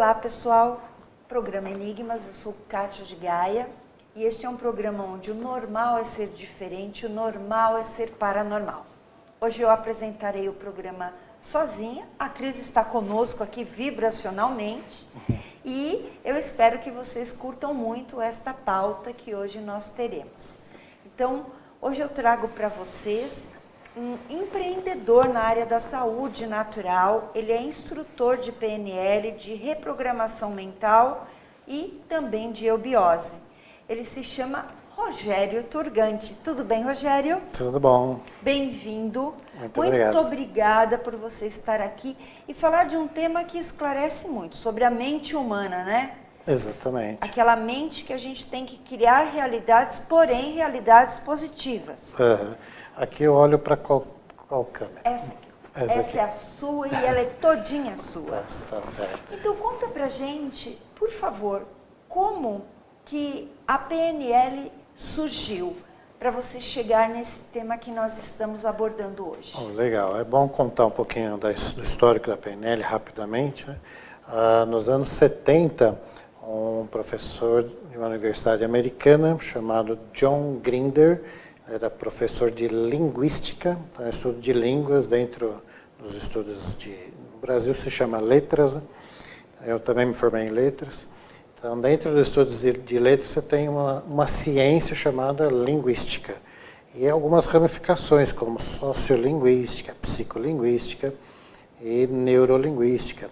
Olá pessoal, programa Enigmas, eu sou Kátia de Gaia e este é um programa onde o normal é ser diferente, o normal é ser paranormal. Hoje eu apresentarei o programa sozinha, a Cris está conosco aqui vibracionalmente e eu espero que vocês curtam muito esta pauta que hoje nós teremos. Então, hoje eu trago para vocês um empreendedor na área da saúde natural, ele é instrutor de PNL, de reprogramação mental e também de eubiose. Ele se chama Rogério Turgante. Tudo bem, Rogério? Tudo bom. Bem-vindo. Muito obrigado. Muito obrigada por você estar aqui e falar de um tema que esclarece muito, sobre a mente humana, né? Exatamente. Aquela mente que a gente tem que criar realidades, porém realidades positivas. Aqui eu olho para qual câmera? Essa aqui. Essa é a sua e ela é todinha sua. Tá certo. Então conta pra gente, por favor, como que a PNL surgiu para você chegar nesse tema que nós estamos abordando hoje. Legal, é bom contar um pouquinho do histórico da PNL rapidamente, né? Nos anos 70, um professor de uma universidade americana chamado John Grinder, era professor de linguística, então estudo de línguas dentro dos estudos no Brasil se chama letras, né? Eu também me formei em letras. Então, dentro dos estudos de letras, você tem uma ciência chamada linguística. E algumas ramificações, como sociolinguística, psicolinguística e neurolinguística.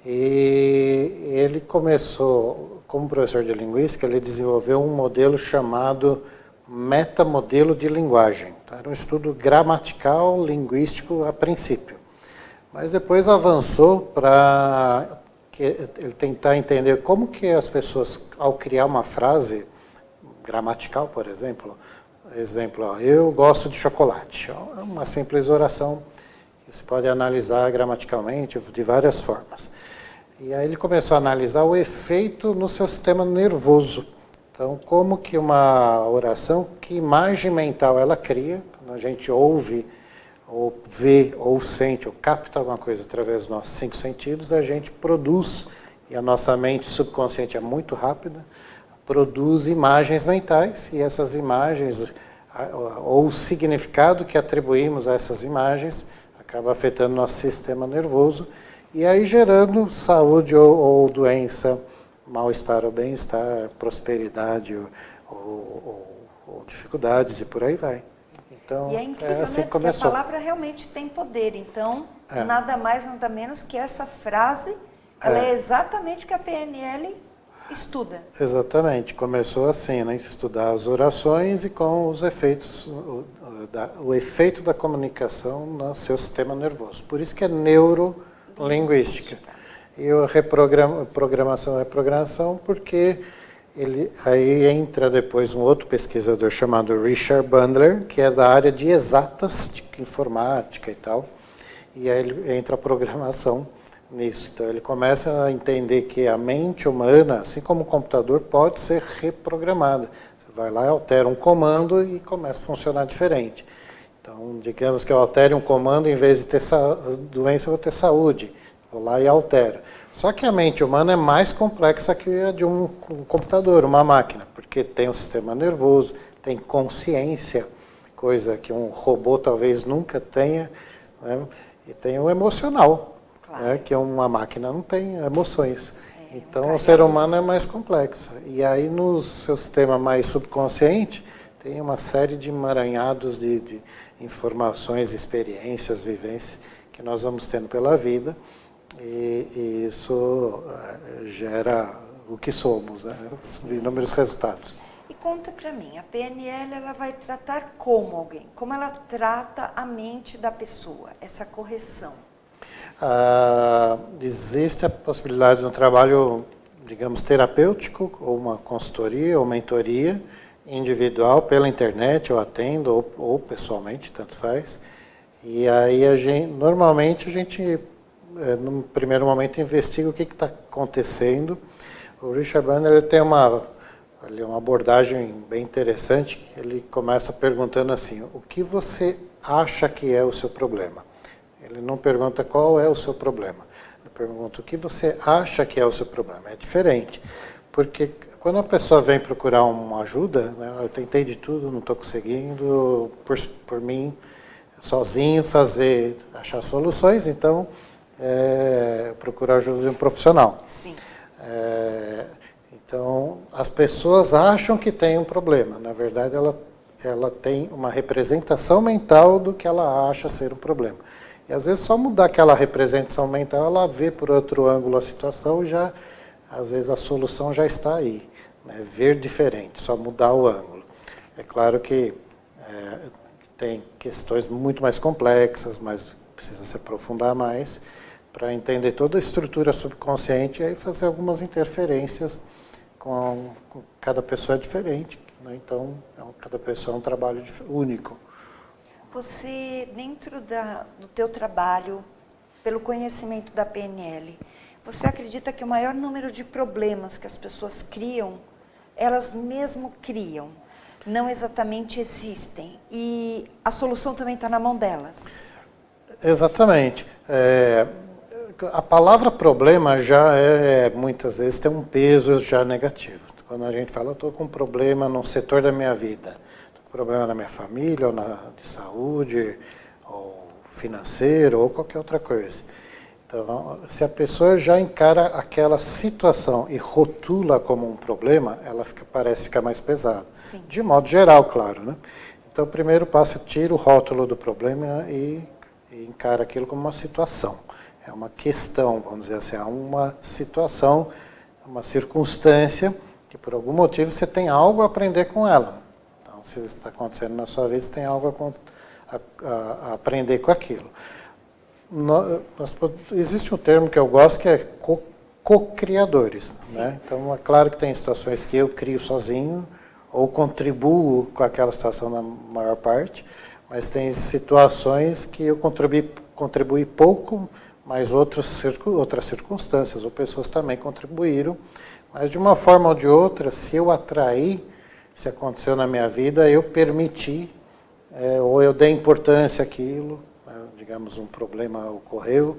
E ele começou, como professor de linguística, ele desenvolveu um modelo chamado metamodelo de linguagem. Então, era um estudo gramatical, linguístico a princípio. Mas depois avançou para ele tentar entender como que as pessoas, ao criar uma frase gramatical, por exemplo, eu gosto de chocolate. É uma simples oração que se pode analisar gramaticalmente de várias formas. E aí ele começou a analisar o efeito no seu sistema nervoso. Então, como que uma oração, que imagem mental ela cria, quando a gente ouve, ou vê, ou sente, ou capta alguma coisa através dos nossos 5 sentidos, a gente produz, e a nossa mente subconsciente é muito rápida, produz imagens mentais, e essas imagens, ou o significado que atribuímos a essas imagens, acaba afetando nosso sistema nervoso, e aí gerando saúde ou doença, mal-estar ou bem-estar, prosperidade ou dificuldades, e por aí vai. Então, e é incrível, assim né? Porque a palavra realmente tem poder. Então, nada mais, nada menos que essa frase, ela é exatamente o que a PNL estuda. Exatamente. Começou assim, né? Estudar as orações e com os efeitos, o efeito da comunicação no seu sistema nervoso. Por isso que é neurolinguística. E a reprogramação porque aí entra depois um outro pesquisador chamado Richard Bandler, que é da área de exatas, de informática e tal, e aí entra a programação nisso. Então ele começa a entender que a mente humana, assim como o computador, pode ser reprogramada. Você vai lá e altera um comando e começa a funcionar diferente. Então, digamos que eu altere um comando, em vez de ter doença, eu vou ter saúde. Vou lá e altero. Só que a mente humana é mais complexa que a de um computador, uma máquina, porque tem um sistema nervoso, tem consciência, coisa que um robô talvez nunca tenha, né? E tem o emocional, claro, né? Que uma máquina não tem emoções. Então o ser humano é mais complexo. E aí no seu sistema mais subconsciente tem uma série de emaranhados de informações, experiências, vivências que nós vamos tendo pela vida. E isso gera o que somos, né? Inúmeros resultados. E conta para mim, a PNL ela vai tratar como alguém? Como ela trata a mente da pessoa, essa correção? Existe a possibilidade de um trabalho, digamos, terapêutico, ou uma consultoria, ou mentoria individual pela internet, eu atendo, ou pessoalmente, tanto faz. E aí normalmente a gente no primeiro momento investiga o que está acontecendo. O Richard Bandler tem uma abordagem bem interessante. Ele começa perguntando assim: o que você acha que é o seu problema? Ele não pergunta qual é o seu problema. Ele pergunto, o que você acha que é o seu problema? É diferente, porque quando a pessoa vem procurar uma ajuda, né, eu tentei de tudo, não estou conseguindo, por mim, sozinho achar soluções, então procurar ajuda de um profissional. Sim. Então, as pessoas acham que tem um problema, na verdade ela tem uma representação mental do que ela acha ser um problema. E às vezes só mudar aquela representação mental, ela vê por outro ângulo a situação e já, às vezes a solução já está aí. Né? Ver diferente, só mudar o ângulo. É claro que tem questões muito mais complexas, mas precisa se aprofundar mais para entender toda a estrutura subconsciente e aí fazer algumas interferências com cada pessoa é diferente. Né? Então, cada pessoa é um trabalho único. Você, dentro do teu trabalho, pelo conhecimento da PNL, você acredita que o maior número de problemas que as pessoas criam, elas mesmo criam, não exatamente existem, e a solução também está na mão delas? Exatamente. A palavra problema já muitas vezes tem um peso já negativo. Quando a gente fala, eu estou com um problema num setor da minha vida, problema na minha família, ou de saúde, ou financeiro, ou qualquer outra coisa. Então, se a pessoa já encara aquela situação e rotula como um problema, ela parece ficar mais pesada. Sim. De modo geral, claro. Né? Então, o primeiro passo é tira o rótulo do problema e encara aquilo como uma situação. É uma questão, vamos dizer assim, é uma situação, uma circunstância que por algum motivo você tem algo a aprender com ela. Se isso está acontecendo na sua vida, você tem algo a aprender com aquilo. Existe um termo que eu gosto que é co-criadores. Né? Então, é claro que tem situações que eu crio sozinho ou contribuo com aquela situação na maior parte, mas tem situações que eu contribuí pouco, mas outras circunstâncias ou pessoas também contribuíram. Mas, de uma forma ou de outra, se eu atrair, se aconteceu na minha vida, eu permiti, ou eu dei importância àquilo, né, digamos, um problema ocorreu,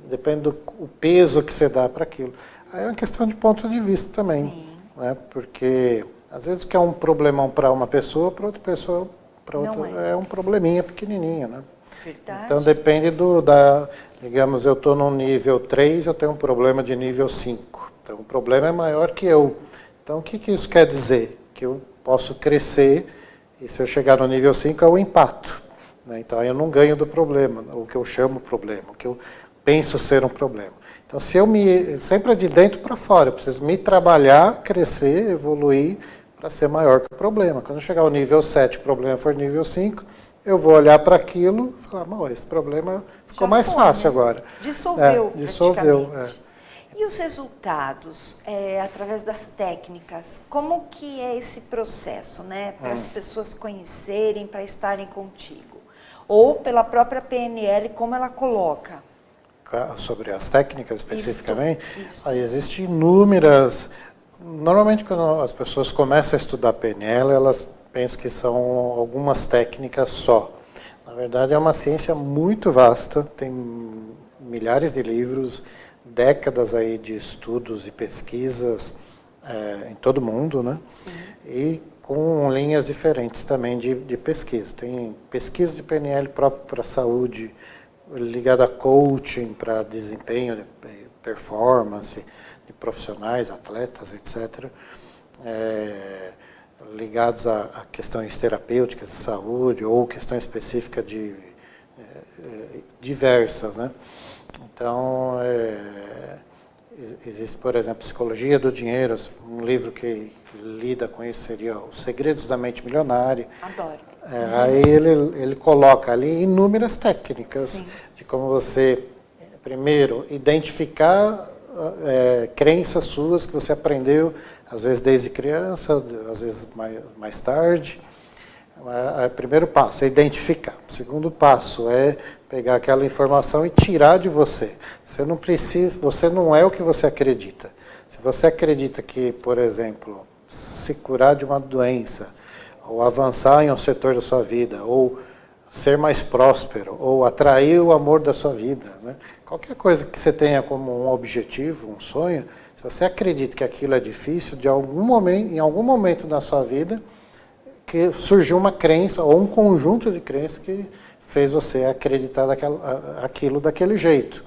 depende do peso que você dá para aquilo. Aí é uma questão de ponto de vista também, né, porque às vezes o que é um problemão para uma pessoa, para outra pessoa, para outra é um probleminha pequenininho. Né? Verdade. Então depende digamos, eu estou no nível 3, eu tenho um problema de nível 5. Então o problema é maior que eu. Então o que isso quer dizer? Que eu posso crescer e se eu chegar no nível 5 eu empato. Né? Então eu não ganho do problema, o que eu chamo problema, o que eu penso ser um problema. Então sempre é de dentro para fora, eu preciso me trabalhar, crescer, evoluir para ser maior que o problema. Quando eu chegar ao nível 7, o problema for nível 5, eu vou olhar para aquilo e falar, esse problema ficou mais fácil agora. Dissolveu dissolveu. E os resultados, através das técnicas, como que é esse processo, né? Para as pessoas conhecerem, para estarem contigo? Ou pela própria PNL, como ela coloca? Sobre as técnicas especificamente? Isso. Existem inúmeras... Normalmente, quando as pessoas começam a estudar PNL, elas pensam que são algumas técnicas só. Na verdade, é uma ciência muito vasta, tem milhares de livros, décadas aí de estudos e pesquisas em todo o mundo, né? Sim. E com linhas diferentes também de pesquisa. Tem pesquisa de PNL própria para a saúde, ligada a coaching, para desempenho, performance de profissionais, atletas, etc. Ligados a questões terapêuticas de saúde ou questões específicas diversas, né? Então, existe, por exemplo, Psicologia do Dinheiro, um livro que lida com isso seria Os Segredos da Mente Milionária. Adoro. Aí ele coloca ali inúmeras técnicas. Sim. De como você, primeiro, identificar crenças suas que você aprendeu, às vezes desde criança, às vezes mais tarde. O primeiro passo é identificar. O segundo passo é pegar aquela informação e tirar de você. Você não é o que você acredita. Se você acredita que, por exemplo, se curar de uma doença, ou avançar em um setor da sua vida, ou ser mais próspero ou atrair o amor da sua vida, né? Qualquer coisa que você tenha como um objetivo, um sonho, se você acredita que aquilo é difícil, em algum momento da sua vida, que surgiu uma crença ou um conjunto de crenças que fez você acreditar aquilo daquele jeito.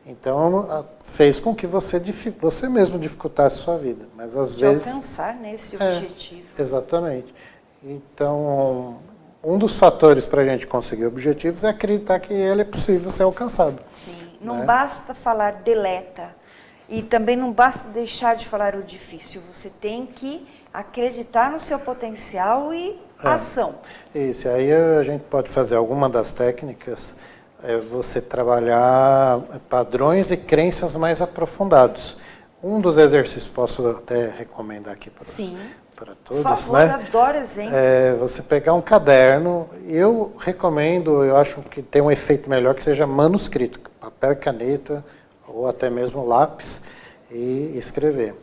Então, fez com que você mesmo dificultasse a sua vida. Mas às vezes... alcançar nesse objetivo. Exatamente. Então, um dos fatores para a gente conseguir objetivos é acreditar que ele é possível ser alcançado. Sim, não basta falar deleta. E também não basta deixar de falar o difícil. Você tem que acreditar no seu potencial e ação. Isso, aí a gente pode fazer alguma das técnicas, você trabalhar padrões e crenças mais aprofundados. Um dos exercícios, posso até recomendar aqui para todos, por favor, né? Adoro exemplos. Você pegar um caderno, eu recomendo, eu acho que tem um efeito melhor que seja manuscrito, papel e caneta, ou até mesmo lápis, e escrever.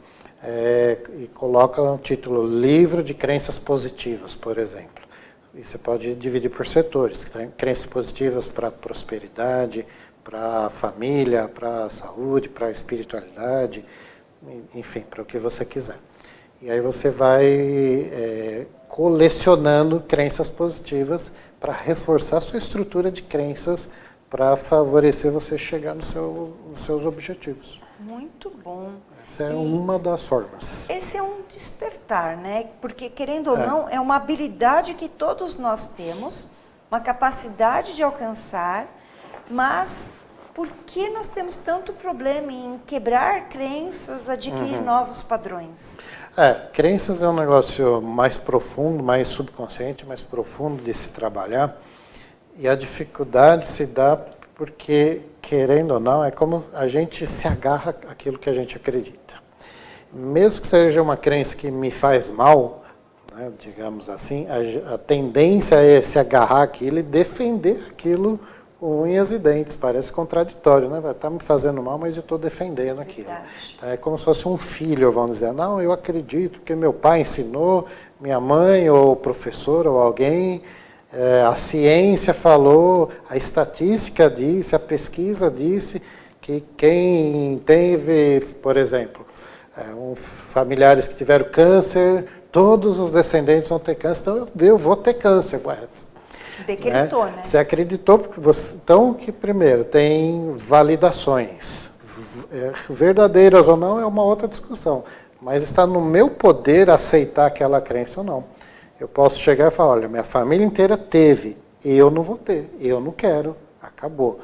E coloca o título Livro de Crenças Positivas, por exemplo. E você pode dividir por setores, crenças positivas para a prosperidade, para a família, para a saúde, para a espiritualidade, enfim, para o que você quiser. E aí você vai colecionando crenças positivas para reforçar a sua estrutura de crenças para favorecer você chegar nos seus objetivos. Muito bom. Essa é uma das formas. Esse é um despertar, né? Porque, querendo ou não, é uma habilidade que todos nós temos, uma capacidade de alcançar, mas por que nós temos tanto problema em quebrar crenças, adquirir novos padrões? Crenças é um negócio mais profundo, mais subconsciente, mais profundo de se trabalhar. E a dificuldade se dá porque, querendo ou não, é como a gente se agarra àquilo que a gente acredita. Mesmo que seja uma crença que me faz mal, né, digamos assim, a tendência é se agarrar àquilo e defender aquilo com unhas e dentes. Parece contraditório, né? Está me fazendo mal, mas eu estou defendendo aquilo. Então, é como se fosse um filho, vamos dizer, não, eu acredito, porque meu pai ensinou, minha mãe, ou o professor, ou alguém... a ciência falou, a estatística disse, a pesquisa disse que quem teve, por exemplo, familiares que tiveram câncer, todos os descendentes vão ter câncer, então eu vou ter câncer. Decretou, né? Você acreditou, porque então, que primeiro, tem validações, verdadeiras ou não é uma outra discussão, mas está no meu poder aceitar aquela crença ou não. Eu posso chegar e falar, olha, minha família inteira teve, eu não vou ter, eu não quero, acabou.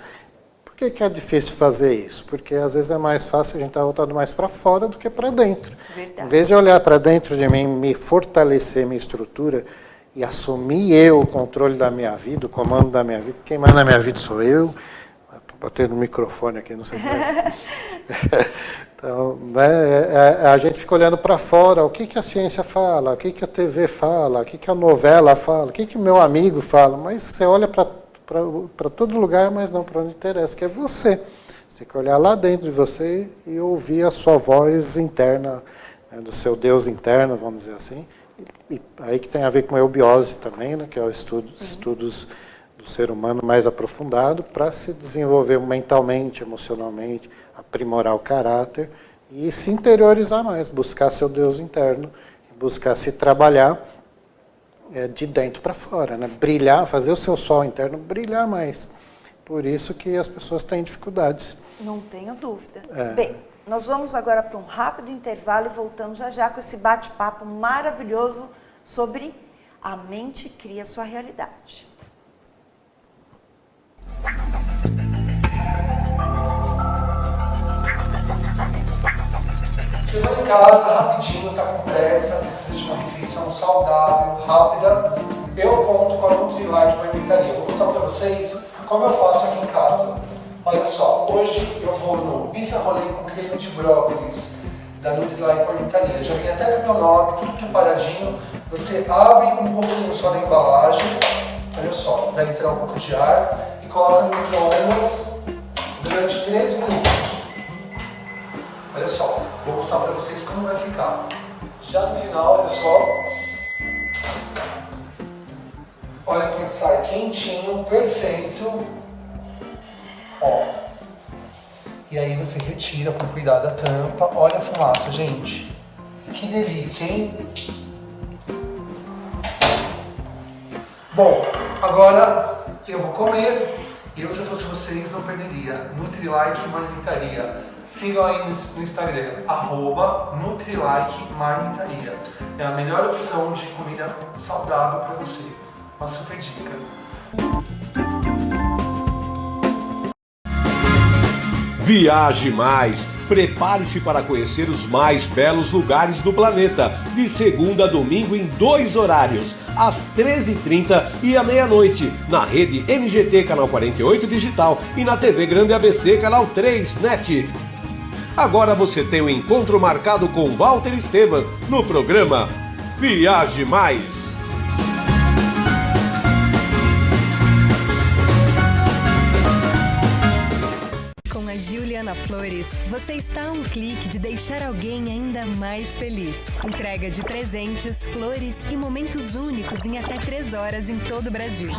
Por que é difícil fazer isso? Porque às vezes é mais fácil a gente estar voltado mais para fora do que para dentro. Verdade. Em vez de olhar para dentro de mim, me fortalecer minha estrutura e assumir eu o controle da minha vida, o comando da minha vida, quem manda na minha vida sou eu. Estou batendo o microfone aqui, não sei o que é. Então, né, a gente fica olhando para fora, o que a ciência fala, o que a TV fala, o que a novela fala, o que meu amigo fala, mas você olha para todo lugar, mas não para onde interessa, que é você. Você tem que olhar lá dentro de você e ouvir a sua voz interna, né, do seu Deus interno, vamos dizer assim. E aí que tem a ver com a eubiose também, né, que é o estudos do ser humano mais aprofundado, para se desenvolver mentalmente, emocionalmente, aprimorar o caráter e se interiorizar mais, buscar seu Deus interno, buscar se trabalhar de dentro para fora, né? Brilhar, fazer o seu sol interno brilhar mais. Por isso que as pessoas têm dificuldades. Não tenho dúvida. Bem, nós vamos agora para um rápido intervalo e voltamos já com esse bate-papo maravilhoso sobre a mente cria sua realidade. Chegou em casa rapidinho, está com pressa, precisa de uma refeição saudável, rápida. Eu conto com a Nutrilite Marmitaria. Eu vou mostrar para vocês como eu faço aqui em casa. Olha só, hoje eu vou no bife rolê com creme de brócolis da Nutrilite Marmitaria. Já vem até com o meu nome, tudo preparadinho. Você abre um pouquinho só da embalagem, olha só, vai entrar um pouco de ar e coloca no micro-ondas durante 13 minutos. Olha só, vou mostrar para vocês como vai ficar. Já no final, olha só. Olha como é que sai, quentinho, perfeito. Ó. E aí você retira com cuidado a tampa. Olha a fumaça, gente. Que delícia, hein? Bom, agora eu vou comer. Eu, se eu fosse vocês, não perderia. Nutrilike Marmitaria. Sigam aí no Instagram, @Nutrilike Marmitaria. É a melhor opção de comida saudável para você. Uma super dica. Viaje mais! Prepare-se para conhecer os mais belos lugares do planeta, de segunda a domingo em 2 horários, às 13h30 e à meia-noite, na rede NGT Canal 48 Digital e na TV Grande ABC Canal 3 NET. Agora você tem um encontro marcado com Walter Esteban no programa Viaje Mais! Juliana Flores, você está a um clique de deixar alguém ainda mais feliz. Entrega de presentes, flores e momentos únicos em até 3 horas em todo o Brasil.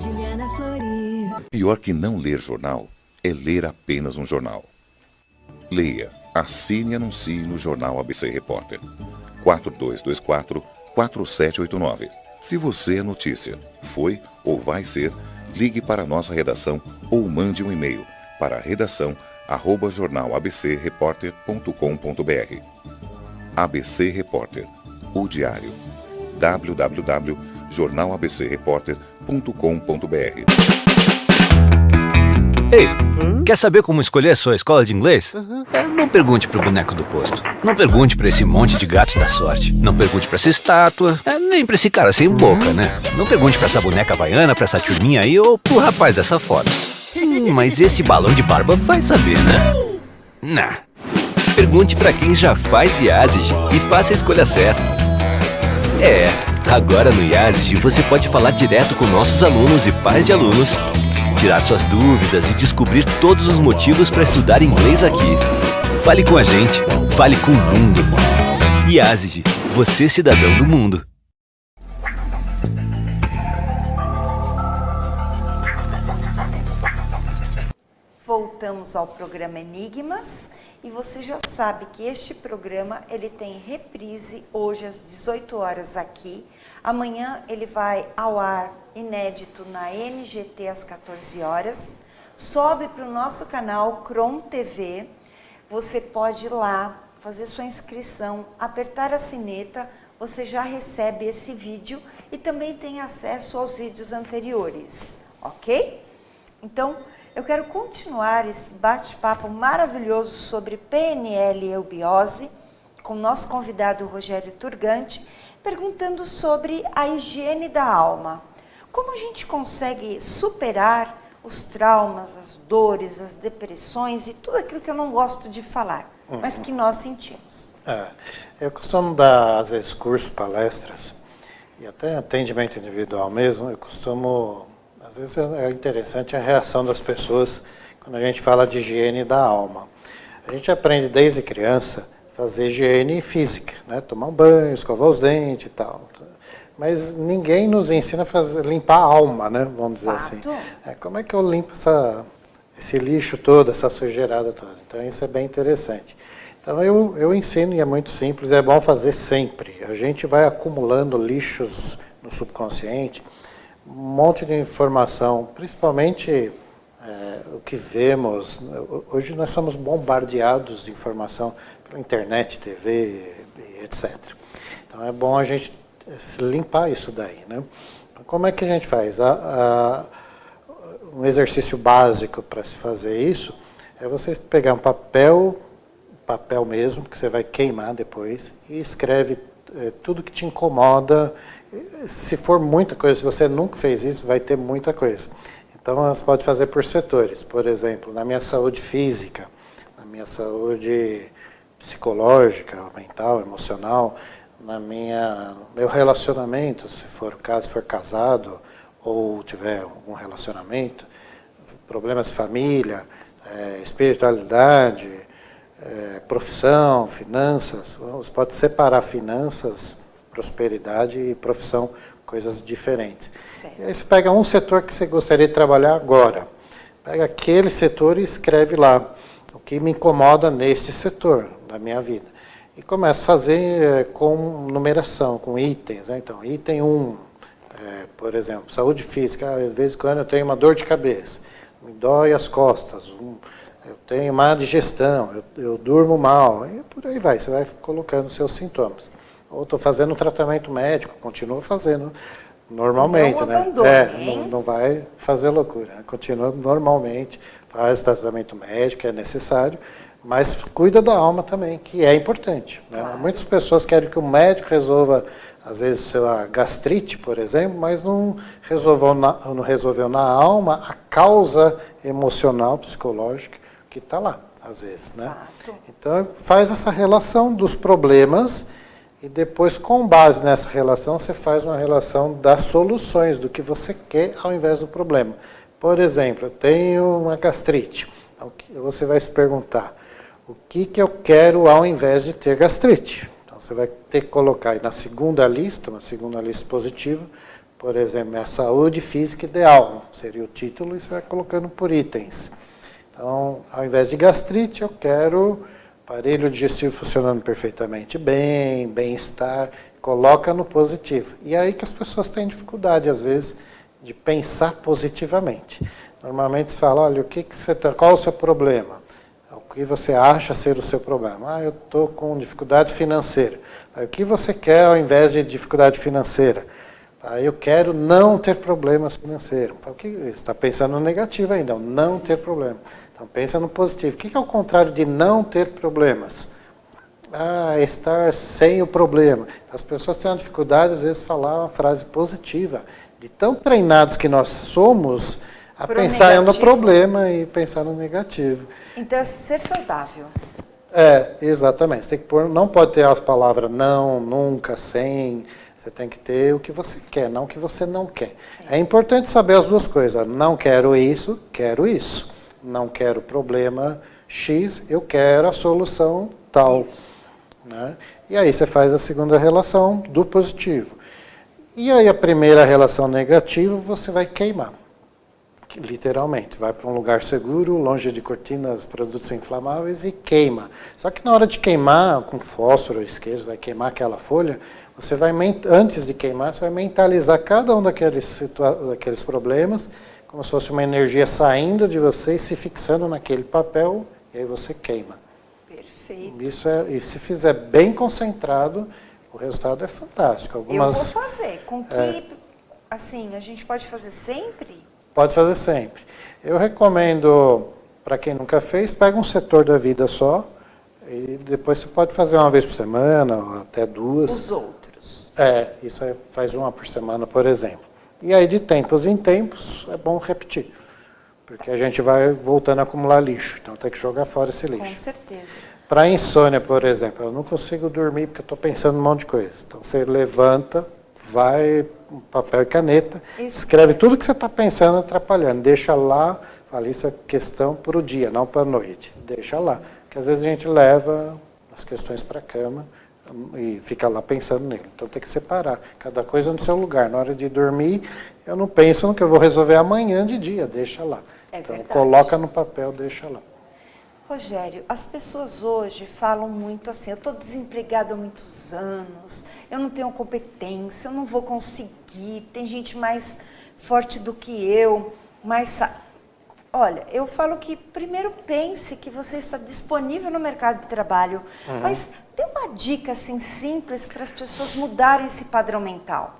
Juliana Flores. Pior que não ler jornal é ler apenas um jornal. Leia, assine e anuncie no Jornal ABC Repórter. 4224-4789. Se você é notícia, foi ou vai ser, ligue para a nossa redação ou mande um e-mail para redação@jornalabcreporter.com.br. ABC Repórter, o diário. www.jornalabcreporter.com.br. Ei, quer saber como escolher a sua escola de inglês? Não pergunte pro boneco do posto. Não pergunte pra esse monte de gatos da sorte. Não pergunte pra essa estátua. Nem pra esse cara sem boca, né? Não pergunte pra essa boneca havaiana, pra essa turminha aí ou pro rapaz dessa foto. Mas esse balão de barba vai saber, né? Nah. Pergunte pra quem já faz IASIG e faça a escolha certa. Agora no IASIG você pode falar direto com nossos alunos e pais de alunos, tirar suas dúvidas e descobrir todos os motivos para estudar inglês aqui. Fale com a gente, fale com o mundo. IASIG, você cidadão do mundo. Voltamos ao programa Enigmas e você já sabe que este programa ele tem reprise hoje às 18 horas aqui. Amanhã ele vai ao ar inédito na NGT às 14 horas. Sobe para o nosso canal Crom TV. Você pode ir lá, fazer sua inscrição, apertar a sineta, você já recebe esse vídeo e também tem acesso aos vídeos anteriores, ok? Então, eu quero continuar esse bate-papo maravilhoso sobre PNL e eubiose com o nosso convidado Rogério Turgante, perguntando sobre a higiene da alma. Como a gente consegue superar os traumas, as dores, as depressões e tudo aquilo que eu não gosto de falar, mas que nós sentimos? Eu costumo dar, às vezes, cursos, palestras e até atendimento individual mesmo. Eu costumo, às vezes é interessante a reação das pessoas quando a gente fala de higiene da alma. A gente aprende desde criança a fazer higiene física, né? Tomar um banho, escovar os dentes e tal. Mas ninguém nos ensina a limpar a alma, né? Vamos dizer assim. Como é que eu limpo esse lixo todo, essa sujeirada toda? Então isso é bem interessante. Então eu ensino e é muito simples, é bom fazer sempre. A gente vai acumulando lixos no subconsciente, um monte de informação, principalmente o que vemos. Hoje nós somos bombardeados de informação pela internet, TV, etc. Então é bom a gente limpar isso daí, né? Como é que a gente faz? Um exercício básico para se fazer isso é você pegar um papel mesmo, que você vai queimar depois, e escreve tudo que te incomoda. Se for muita coisa, se você nunca fez isso, vai ter muita coisa. Então, você pode fazer por setores. Por exemplo, na minha saúde física, na minha saúde psicológica, mental, emocional, no meu relacionamento, se for o caso, for casado ou tiver algum relacionamento, problemas de família, espiritualidade, profissão, finanças. Você pode separar finanças, prosperidade e profissão, coisas diferentes. Certo. E aí você pega um setor que você gostaria de trabalhar agora. Pega aquele setor e escreve lá o que me incomoda nesse setor da minha vida. E começa a fazer com numeração, com itens. Né? Então, item 1, por exemplo, saúde física. De vez em quando eu tenho uma dor de cabeça, me dói as costas, eu tenho má digestão, eu durmo mal. E por aí vai, você vai colocando seus sintomas. Ou estou fazendo tratamento médico, continuo fazendo normalmente. Não né? abandone, Não vai fazer loucura. Né? Continua normalmente, faz tratamento médico, é necessário. Mas cuida da alma também, que é importante. Né? Claro. Muitas pessoas querem que o médico resolva, às vezes, a gastrite, por exemplo, mas não resolveu na alma a causa emocional, psicológica que está lá, às vezes. Né? Exato. Então, faz essa relação dos problemas e depois, com base nessa relação, você faz uma relação das soluções, do que você quer ao invés do problema. Por exemplo, eu tenho uma gastrite. Então, você vai se perguntar, o que eu quero ao invés de ter gastrite? Então, você vai ter que colocar aí na segunda lista, uma segunda lista positiva, por exemplo, minha saúde física ideal, seria o título, e você vai colocando por itens. Então, ao invés de gastrite, eu quero aparelho digestivo funcionando perfeitamente bem, bem-estar, coloca no positivo. E é aí que as pessoas têm dificuldade, às vezes, de pensar positivamente. Normalmente se fala, olha, qual o seu problema? O que você acha ser o seu problema? Eu estou com dificuldade financeira. O que você quer ao invés de dificuldade financeira? Eu quero não ter problemas financeiros. Você está pensando no negativo ainda, não ter problema. Então pensa no positivo. O que é o contrário de não ter problemas? Estar sem o problema. As pessoas têm uma dificuldade, às vezes, de falar uma frase positiva. De tão treinados que nós somos a pensar no problema e pensar no negativo. Então, é ser saudável. Exatamente. Você tem que pôr, não pode ter a palavra não, nunca, sem. Você tem que ter o que você quer, não o que você não quer. É importante saber as duas coisas. Não quero isso, quero isso. Não quero problema X, eu quero a solução tal. Né? E aí você faz a segunda relação do positivo. E aí a primeira relação negativa você vai queimar. Literalmente, vai para um lugar seguro, longe de cortinas, produtos inflamáveis e queima. Só que na hora de queimar, com fósforo, isqueiro, vai queimar aquela folha, você vai, antes de queimar, você vai mentalizar cada um daqueles problemas, como se fosse uma energia saindo de você e se fixando naquele papel, e aí você queima. Perfeito. E se fizer bem concentrado, o resultado é fantástico. Eu vou fazer. Com que, assim, a gente pode fazer sempre? Pode fazer sempre. Eu recomendo, para quem nunca fez, pega um setor da vida só, e depois você pode fazer uma vez por semana, ou até duas. Os outros. Isso aí faz uma por semana, por exemplo. E aí, de tempos em tempos, é bom repetir. Porque a gente vai voltando a acumular lixo, então tem que jogar fora esse lixo. Com certeza. Para insônia, por exemplo, eu não consigo dormir porque eu estou pensando em um monte de coisa. Então você levanta, vai, papel e caneta, escreve tudo que você está pensando, atrapalhando. Deixa lá, fala, isso é questão para o dia, não para a noite. Deixa lá. Porque às vezes a gente leva as questões para a cama e fica lá pensando nele. Então tem que separar, cada coisa no seu lugar. Na hora de dormir, eu não penso no que eu vou resolver amanhã de dia, deixa lá. Então verdade. Coloca no papel, deixa lá. Rogério, as pessoas hoje falam muito assim, eu estou desempregado há muitos anos, eu não tenho competência, eu não vou conseguir, tem gente mais forte do que eu, mais... Olha, eu falo que primeiro pense que você está disponível no mercado de trabalho, mas dê uma dica assim simples para as pessoas mudarem esse padrão mental.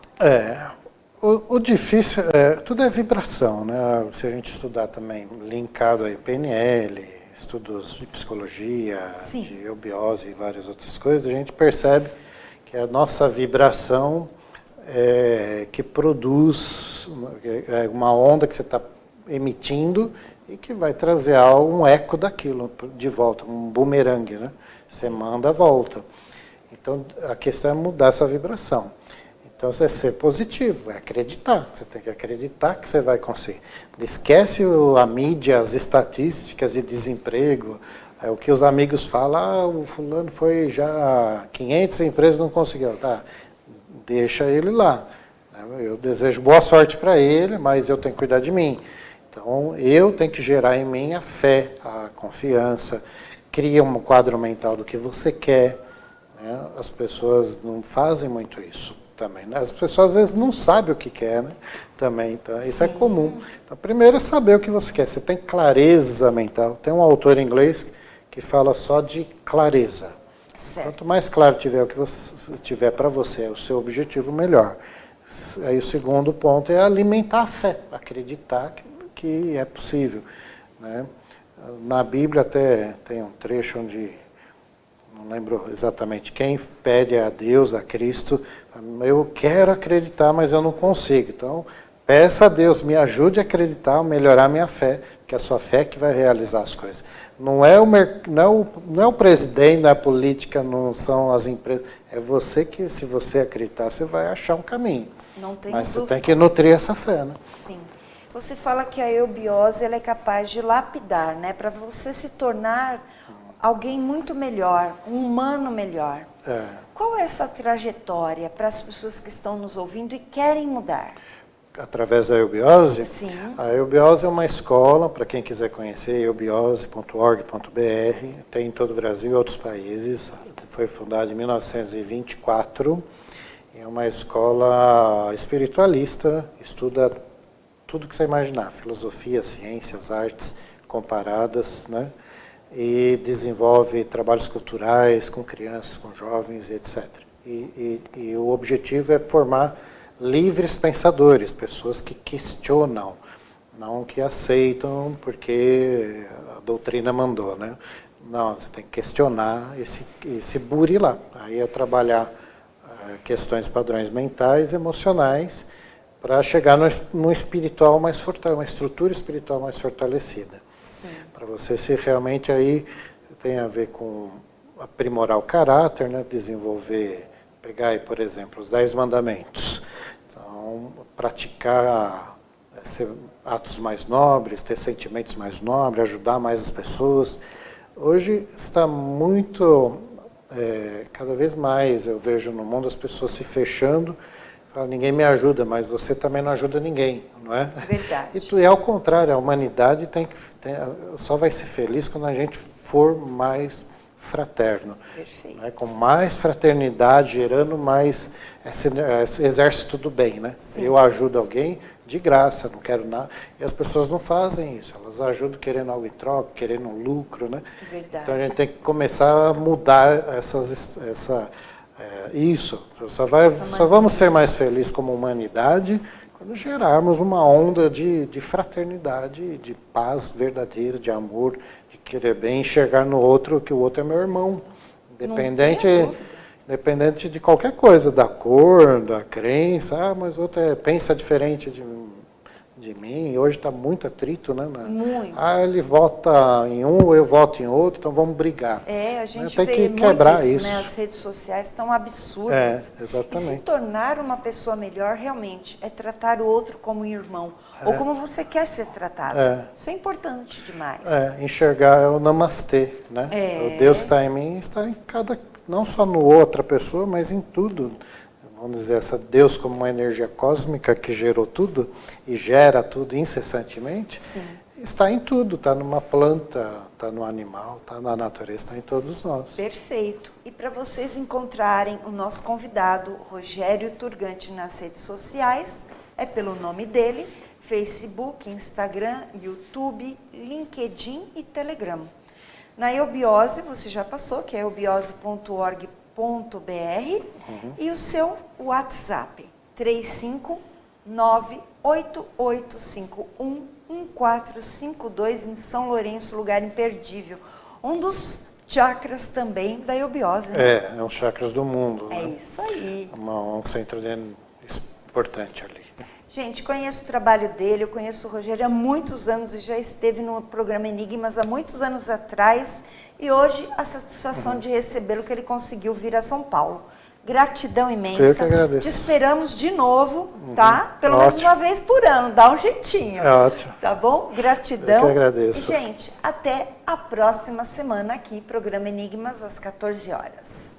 O difícil, tudo é vibração, né? Se a gente estudar também, linkado aí PNL, estudos de psicologia, Sim. de eubiose e várias outras coisas, a gente percebe que a nossa vibração que produz uma onda que você está emitindo e que vai trazer um eco daquilo de volta, um bumerangue, né? Você manda a volta. Então, a questão é mudar essa vibração. Então, é ser positivo, é acreditar. Você tem que acreditar que você vai conseguir. Esquece a mídia, as estatísticas de desemprego, o que os amigos falam, o fulano foi já 500 empresas não conseguiu. Tá. deixa ele lá. Eu desejo boa sorte para ele, mas eu tenho que cuidar de mim. Então, eu tenho que gerar em mim a fé, a confiança, cria um quadro mental do que você quer. Né? As pessoas não fazem muito isso também. Né? As pessoas, às vezes, não sabem o que quer, né? Também. Então, isso é comum. Então, primeiro é saber o que você quer. Você tem clareza mental. Tem um autor inglês que fala só de clareza. Certo. Quanto mais claro tiver o que você tiver para você, o seu objetivo, melhor. Aí o segundo ponto é alimentar a fé, acreditar que é possível. Né? Na Bíblia até tem um trecho onde, não lembro exatamente quem, pede a Deus, a Cristo, eu quero acreditar, mas eu não consigo. Então, peça a Deus, me ajude a acreditar, a melhorar minha fé, que é a sua fé que vai realizar as coisas. Não é o presidente, não é a política, não são as empresas. É você que, se você acreditar, você vai achar um caminho. Não tem Mas você dúvida. tem que nutrir essa fé, né? Sim. Você fala que a eubiose ela é capaz de lapidar, né? Para você se tornar alguém muito melhor, um humano melhor. Qual é essa trajetória para as pessoas que estão nos ouvindo e querem mudar? Através da eubiose? Sim. A eubiose é uma escola, para quem quiser conhecer, eubiose.org.br, tem em todo o Brasil e outros países. Foi fundada em 1924. É uma escola espiritualista, estuda tudo que você imaginar, filosofia, ciências, artes comparadas, né? E desenvolve trabalhos culturais com crianças, com jovens, etc. E o objetivo é formar livres pensadores, pessoas que questionam, não que aceitam porque a doutrina mandou, né? Não, você tem que questionar esse burilar. Aí é trabalhar questões, padrões mentais, emocionais, para chegar no espiritual mais fortalecido, uma estrutura espiritual mais fortalecida. Para você se realmente aí tem a ver com aprimorar o caráter, né? Desenvolver, pegar aí, por exemplo, os 10 mandamentos. Então, praticar ser atos mais nobres, ter sentimentos mais nobres, ajudar mais as pessoas. Hoje está muito, cada vez mais eu vejo no mundo as pessoas se fechando, falam, ninguém me ajuda, mas você também não ajuda ninguém, não é? Verdade. E é ao contrário, a humanidade só vai ser feliz quando a gente for mais fraterno. Perfeito. Né? Com mais fraternidade, gerando mais esse exército do bem. Né? Eu ajudo alguém de graça, não quero nada. E as pessoas não fazem isso, elas ajudam querendo algo em troca, querendo um lucro. Né? Verdade. Então a gente tem que começar a mudar isso. Só vamos ser mais felizes como humanidade quando gerarmos uma onda de fraternidade, de paz verdadeira, de amor, de querer bem, enxergar no outro que o outro é meu irmão, independente de qualquer coisa, da cor, da crença, mas o outro pensa diferente de mim. Hoje está muito atrito, né? Muito. Ele vota em um, eu voto em outro, então vamos brigar. A gente tem vê que muito quebrar isso, isso. né? As redes sociais estão absurdas. Exatamente. E se tornar uma pessoa melhor, realmente, é tratar o outro como um irmão. Ou como você quer ser tratado. Isso é importante demais. Enxergar o namastê, né? O Deus está em mim, está em não só no outra pessoa, mas em tudo. Vamos dizer, essa Deus como uma energia cósmica que gerou tudo e gera tudo incessantemente, está em tudo, está numa planta, está no animal, está na natureza, está em todos nós. Perfeito. E para vocês encontrarem o nosso convidado, Rogério Turgante, nas redes sociais, é pelo nome dele, Facebook, Instagram, YouTube, LinkedIn e Telegram. Na eubiose, você já passou, que é eubiose.org.br, e o seu WhatsApp, 35988511452 em São Lourenço, lugar imperdível. Um dos chakras também da eubiose, né? É um chakras do mundo. É né? isso aí. Um centro importante ali. Gente, conheço o trabalho dele, eu conheço o Rogério há muitos anos e já esteve no programa Enigmas há muitos anos atrás. E hoje a satisfação de recebê-lo que ele conseguiu vir a São Paulo. Gratidão imensa. Eu que agradeço. Te esperamos de novo, tá? Pelo menos Ótimo. uma vez por ano, dá um jeitinho. É ótimo. Tá bom? Gratidão. Eu que agradeço. E, gente, até a próxima semana aqui, programa Enigmas, às 14 horas.